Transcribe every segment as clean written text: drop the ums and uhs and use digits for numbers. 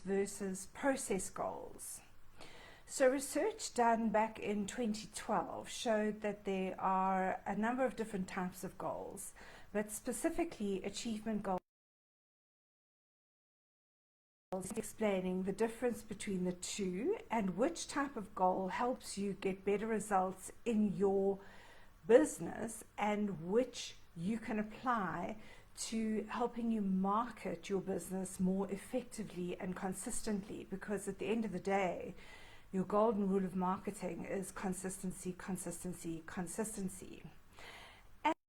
versus process goals. So research done back in 2012 showed that there are a number of different types of goals, but specifically achievement goals, explaining the difference between the two and which type of goal helps you get better results in your business and which you can apply to helping you market your business more effectively and consistently, because at the end of the day, your golden rule of marketing is consistency, consistency, consistency.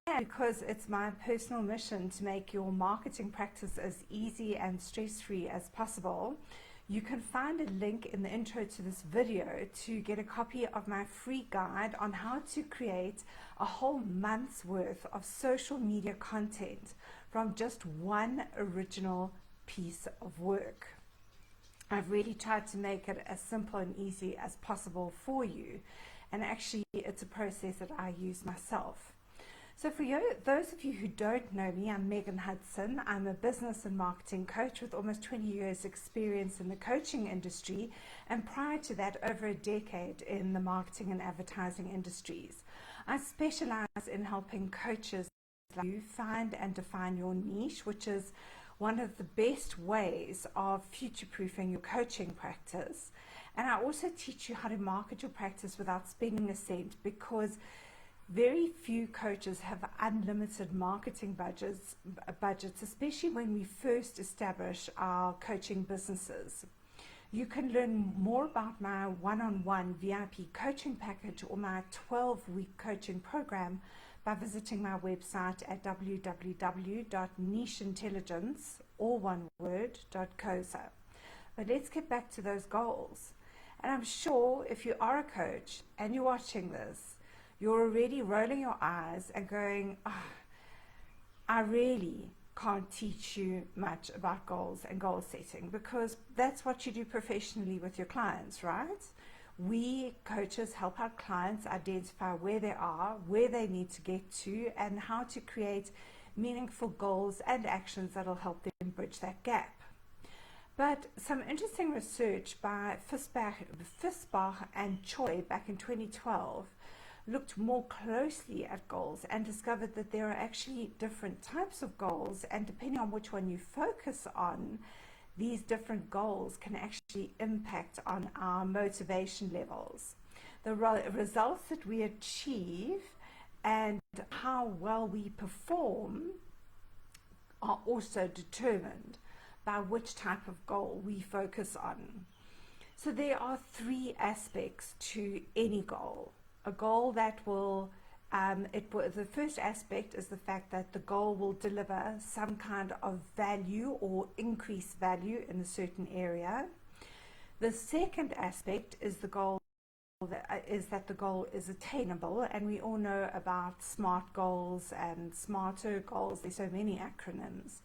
And because it's my personal mission to make your marketing practice as easy and stress-free as possible, you can find a link in the intro to this video to get a copy of my free guide on how to create a whole month's worth of social media content from just one original piece of work. I've really tried to make it as simple and easy as possible for you, and actually it's a process that I use myself. So for those of you who don't know me, I'm Megan Hudson. I'm a business and marketing coach with almost 20 years experience in the coaching industry, and prior to that over a decade in the marketing and advertising industries. I specialize in helping coaches like you find and define your niche, which is one of the best ways of future-proofing your coaching practice. And I also teach you how to market your practice without spending a cent, because very few coaches have unlimited marketing budgets, especially when we first establish our coaching businesses. You can learn more about my one-on-one VIP coaching package or my 12-week coaching program by visiting my website at www.nicheintelligence.co.za. But let's get back to those goals. And I'm sure if you are a coach and you're watching this, you're already rolling your eyes and going, oh, I really can't teach you much about goals and goal setting, because that's what you do professionally with your clients, right? We coaches help our clients identify where they are, where they need to get to, and how to create meaningful goals and actions that will help them bridge that gap. But some interesting research by Fisbach and Choi back in 2012 looked more closely at goals and discovered that there are actually different types of goals, and depending on which one you focus on, these different goals can actually impact on our motivation levels. The results that we achieve and how well we perform are also determined by which type of goal we focus on. So there are three aspects to any goal. A goal that will, the first aspect is the fact that the goal will deliver some kind of value or increase value in a certain area. The second aspect is the goal that the goal is attainable, and we all know about SMART goals and SMARTer goals. There's so many acronyms.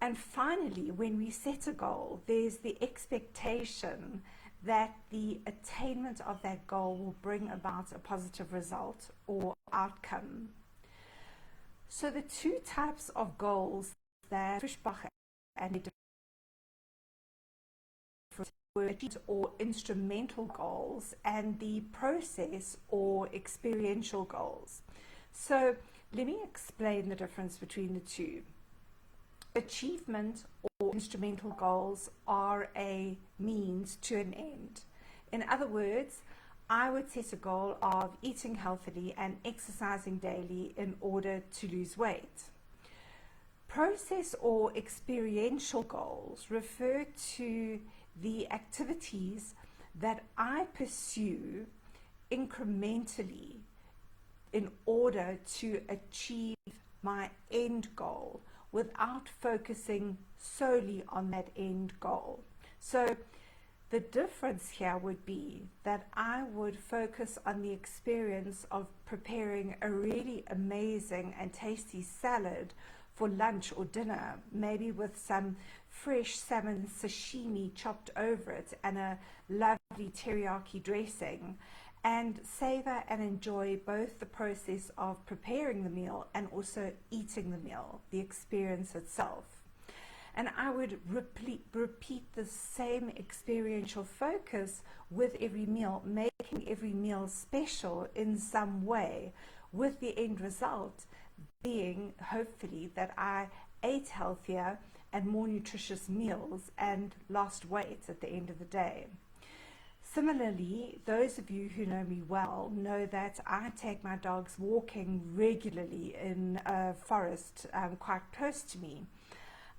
And finally, when we set a goal, there's the expectation that the attainment of that goal will bring about a positive result or outcome. So the two types of goals that Fisbach and or instrumental goals and the process or experiential goals. So let me explain the difference between the two. Achievement or instrumental goals are a means to an end. In other words, I would set a goal of eating healthily and exercising daily in order to lose weight. Process or experiential goals refer to the activities that I pursue incrementally in order to achieve my end goal without focusing solely on that end goal. So the difference here would be that I would focus on the experience of preparing a really amazing and tasty salad for lunch or dinner, maybe with some fresh salmon sashimi chopped over it and a lovely teriyaki dressing, and savor and enjoy both the process of preparing the meal and also eating the meal, the experience itself. And I would repeat the same experiential focus with every meal, making every meal special in some way, with the end result being hopefully that I ate healthier and more nutritious meals and lost weight at the end of the day. Similarly, those of you who know me well know that I take my dogs walking regularly in a forest quite close to me.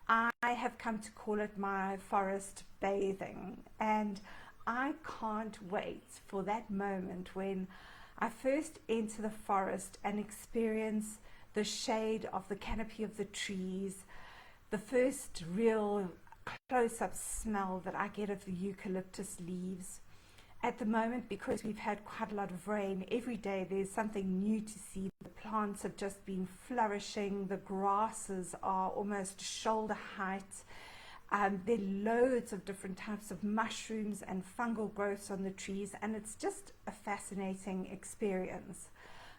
I have come to call it my forest bathing, and I can't wait for that moment when I first enter the forest and experience the shade of the canopy of the trees, the first real close-up smell that I get of the eucalyptus leaves. At the moment, because we've had quite a lot of rain, every day there's something new to see. The plants have just been flourishing, the grasses are almost shoulder height. There are loads of different types of mushrooms and fungal growths on the trees, and it's just a fascinating experience.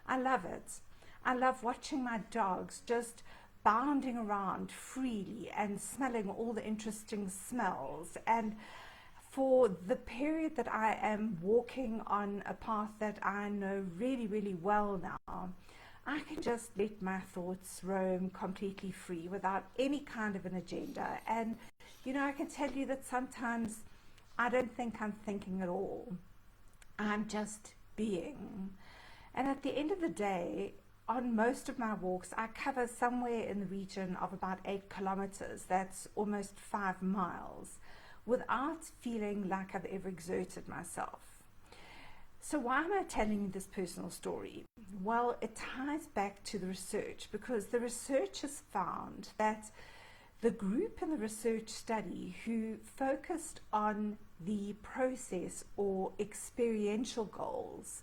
I love it. I love watching my dogs just bounding around freely and smelling all the interesting smells. And for the period that I am walking on a path that I know really, really well now, I can just let my thoughts roam completely free without any kind of an agenda. And, you know, I can tell you that sometimes I don't think I'm thinking at all. I'm just being. And at the end of the day, on most of my walks, I cover somewhere in the region of about 8 kilometers. That's almost 5 miles, without feeling like I've ever exerted myself. So why am I telling you this personal story? Well, it ties back to the research, because the research has found that the group in the research study who focused on the process or experiential goals,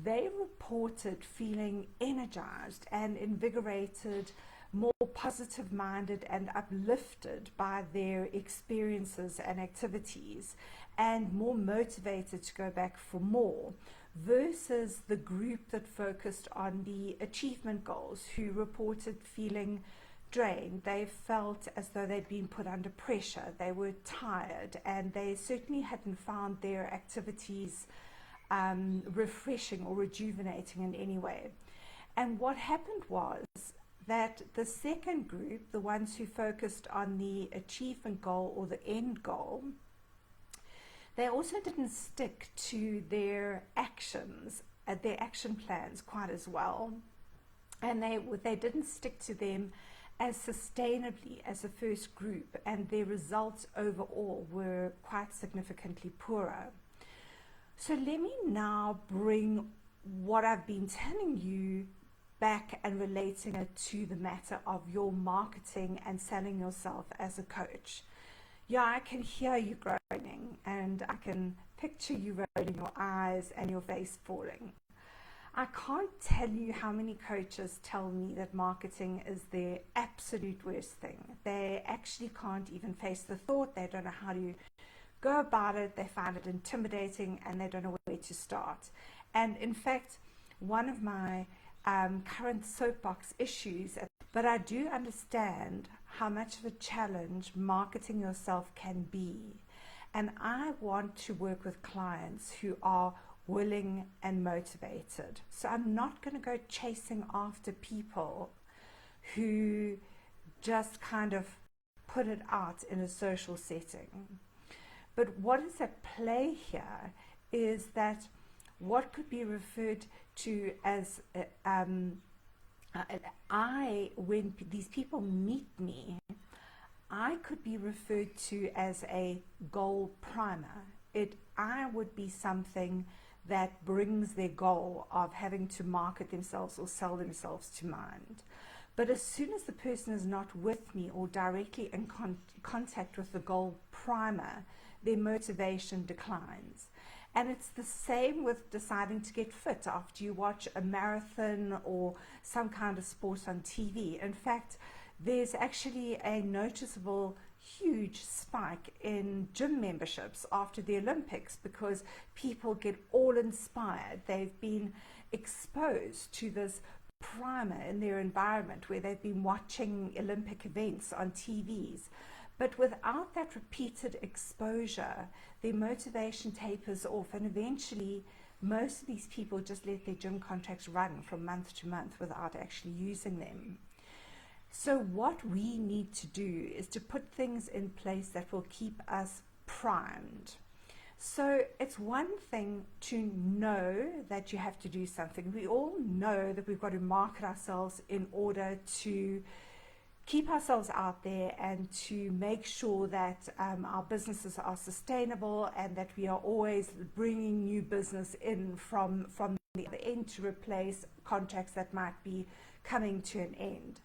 they reported feeling energized and invigorated, more positive-minded and uplifted by their experiences and activities, and more motivated to go back for more, versus the group that focused on the achievement goals, who reported feeling drained. They felt as though they'd been put under pressure, they were tired, and they certainly hadn't found their activities refreshing or rejuvenating in any way. And what happened was that the second group, the ones who focused on the achievement goal or the end goal, they also didn't stick to their actions, their action plans quite as well. And they didn't stick to them as sustainably as the first group, and their results overall were quite significantly poorer. So let me now bring what I've been telling you back and relating it to the matter of your marketing and selling yourself as a coach. Yeah, I can hear you groaning, and I can picture you rolling your eyes and your face falling. I can't tell you how many coaches tell me that marketing is their absolute worst thing. They actually can't even face the thought. They don't know how to go about it. They find it intimidating, and they don't know where to start. And in fact, one of my current soapbox issues, but I do understand how much of a challenge marketing yourself can be. And I want to work with clients who are willing and motivated. So I'm not going to go chasing after people who just kind of put it out in a social setting. But what is at play here is that what could be referred to as when these people meet me, I could be referred to as a goal primer. I would be something that brings their goal of having to market themselves or sell themselves to mind. But as soon as the person is not with me or directly in contact with the goal primer, their motivation declines. And it's the same with deciding to get fit after you watch a marathon or some kind of sport on TV. In fact, there's actually a noticeable huge spike in gym memberships after the Olympics, because people get all inspired. They've been exposed to this primer in their environment where they've been watching Olympic events on TVs. But without that repeated exposure, their motivation tapers off, and eventually most of these people just let their gym contracts run from month to month without actually using them. So what we need to do is to put things in place that will keep us primed. So it's one thing to know that you have to do something. We all know that we've got to market ourselves in order to keep ourselves out there and to make sure that our businesses are sustainable and that we are always bringing new business in from the other end to replace contracts that might be coming to an end.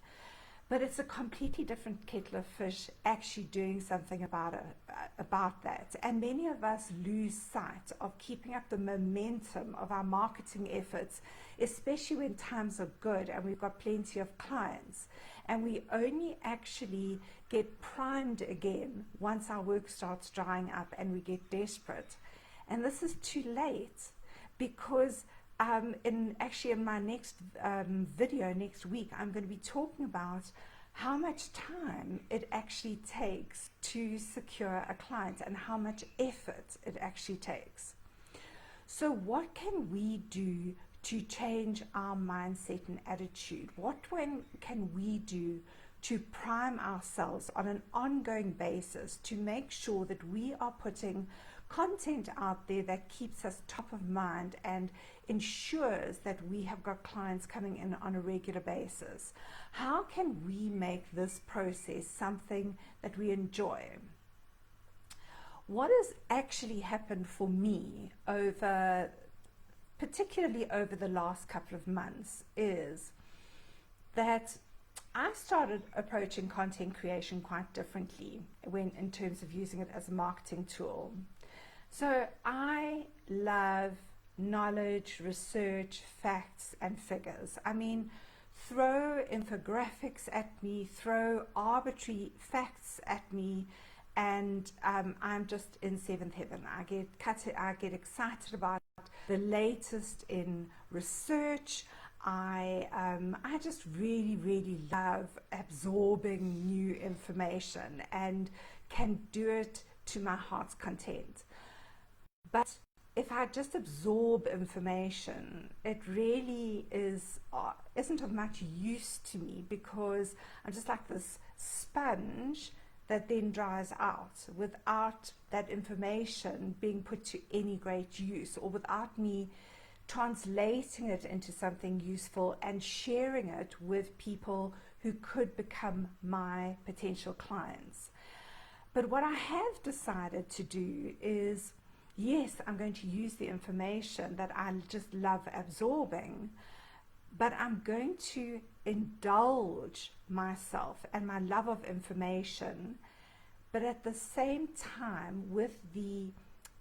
But it's a completely different kettle of fish actually doing something about that. And many of us lose sight of keeping up the momentum of our marketing efforts, especially when times are good and we've got plenty of clients. And we only actually get primed again once our work starts drying up and we get desperate. And this is too late, because in my next video next week, I'm going to be talking about how much time it actually takes to secure a client and how much effort it actually takes. So what can we do to change our mindset and attitude? What can we do to prime ourselves on an ongoing basis to make sure that we are putting content out there that keeps us top of mind and ensures that we have got clients coming in on a regular basis? How can we make this process something that we enjoy? What has actually happened for me particularly over the last couple of months, is that I started approaching content creation quite differently in terms of using it as a marketing tool. So I love knowledge, research, facts, and figures. I mean, throw infographics at me, throw arbitrary facts at me, and I'm just in seventh heaven. I get excited about the latest in research. I just really, really love absorbing new information and can do it to my heart's content. But if I just absorb information, it really isn't of much use to me, because I'm just like this sponge that then dries out without that information being put to any great use, or without me translating it into something useful and sharing it with people who could become my potential clients. But what I have decided to do is, yes, I'm going to use the information that I just love absorbing, but I'm going to indulge myself and my love of information, but at the same time with the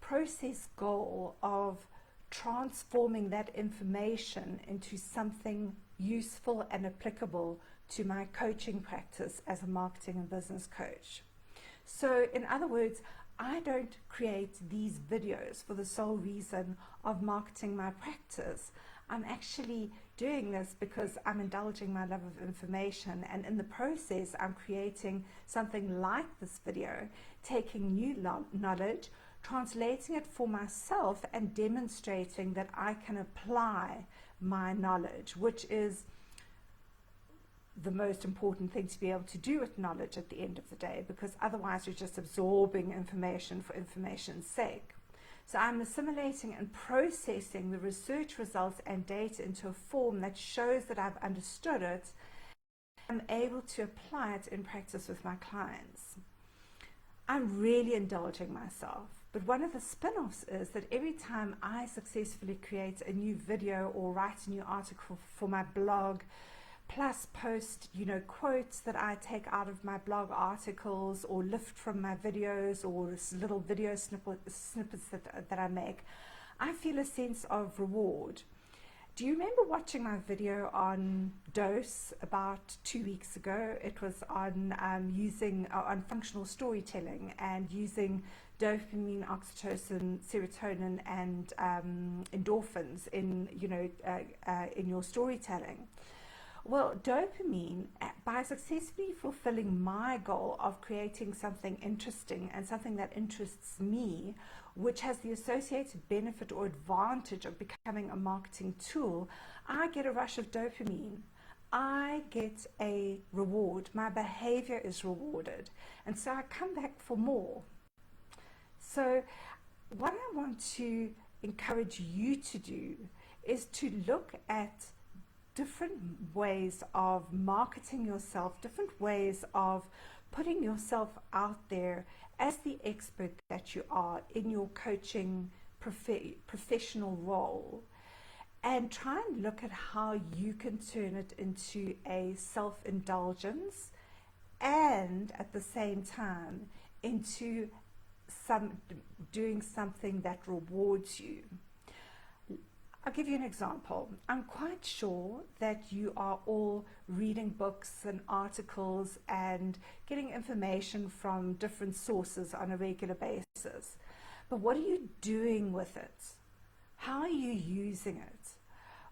process goal of transforming that information into something useful and applicable to my coaching practice as a marketing and business coach. So in other words, I don't create these videos for the sole reason of marketing my practice. I'm actually doing this because I'm indulging my love of information, and in the process I'm creating something like this video, taking new knowledge, translating it for myself and demonstrating that I can apply my knowledge, which is the most important thing to be able to do with knowledge at the end of the day, because otherwise you're just absorbing information for information's sake. So I'm assimilating and processing the research results and data into a form that shows that I've understood it. I'm able to apply it in practice with my clients. I'm really indulging myself. But one of the spin-offs is that every time I successfully create a new video or write a new article for my blog, plus post, quotes that I take out of my blog articles or lift from my videos, or little video snippets that I make, I feel a sense of reward. Do you remember watching my video on dose about 2 weeks ago? It was on on functional storytelling and using dopamine, oxytocin, serotonin, and endorphins in your storytelling. Well, dopamine, by successfully fulfilling my goal of creating something interesting and something that interests me, which has the associated benefit or advantage of becoming a marketing tool, I get a rush of dopamine. I get a reward. My behavior is rewarded. And so I come back for more. So, what I want to encourage you to do is to look at different ways of marketing yourself, different ways of putting yourself out there as the expert that you are in your coaching professional role, and try and look at how you can turn it into a self-indulgence and at the same time into doing something that rewards you. I'll give you an example. I'm quite sure that you are all reading books and articles and getting information from different sources on a regular basis. But what are you doing with it? How are you using it?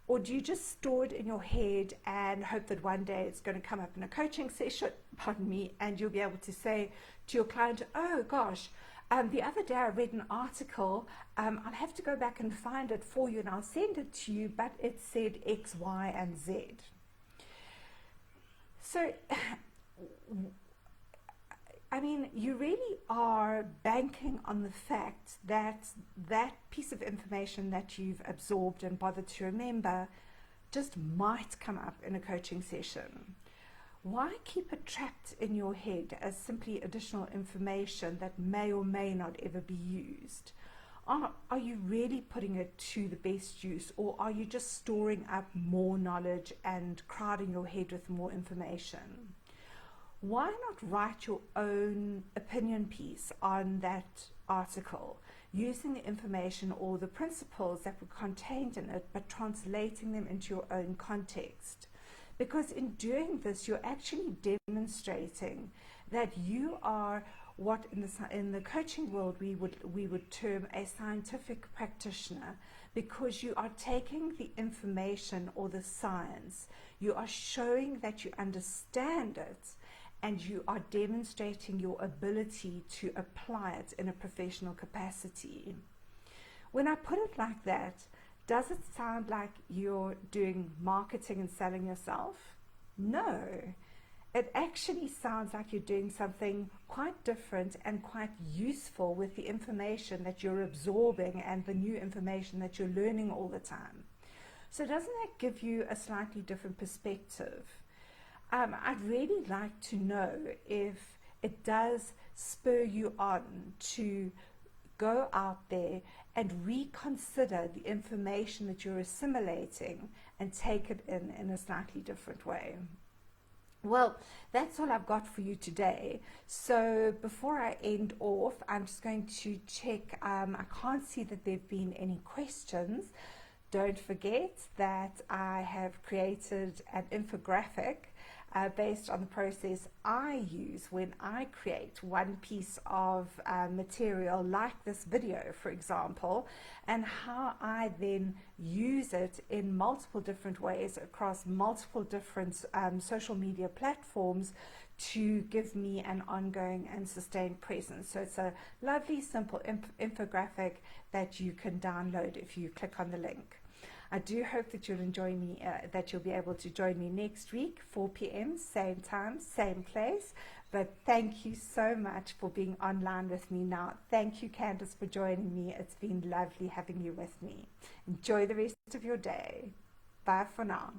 Or do you just store it in your head and hope that one day it's going to come up in a coaching session, pardon me, and you'll be able to say to your client, oh gosh, the other day I read an article, I'll have to go back and find it for you and I'll send it to you, but it said X, Y, and Z. So, I mean, you really are banking on the fact that that piece of information that you've absorbed and bothered to remember just might come up in a coaching session. Why keep it trapped in your head as simply additional information that may or may not ever be used? Are you really putting it to the best use, or are you just storing up more knowledge and crowding your head with more information? Why not write your own opinion piece on that article, using the information or the principles that were contained in it, but translating them into your own context? Because in doing this, you're actually demonstrating that you are what in the coaching world we would term a scientific practitioner, because you are taking the information or the science, you are showing that you understand it, and you are demonstrating your ability to apply it in a professional capacity. When I put it like that, does it sound like you're doing marketing and selling yourself? No. It actually sounds like you're doing something quite different and quite useful with the information that you're absorbing and the new information that you're learning all the time. So doesn't that give you a slightly different perspective? I'd really like to know if it does spur you on to go out there and reconsider the information that you're assimilating and take it in a slightly different way. Well, that's all I've got for you today. So before I end off, I'm just going to check. I can't see that there have been any questions. Don't forget that I have created an infographic based on the process I use when I create one piece of material like this video, for example, and how I then use it in multiple different ways across multiple different social media platforms to give me an ongoing and sustained presence. So it's a lovely, simple infographic that you can download if you click on the link. I do hope that you'll enjoy me, that you'll be able to join me next week, 4 p.m., same time, same place. But thank you so much for being online with me now. Thank you, Candace, for joining me. It's been lovely having you with me. Enjoy the rest of your day. Bye for now.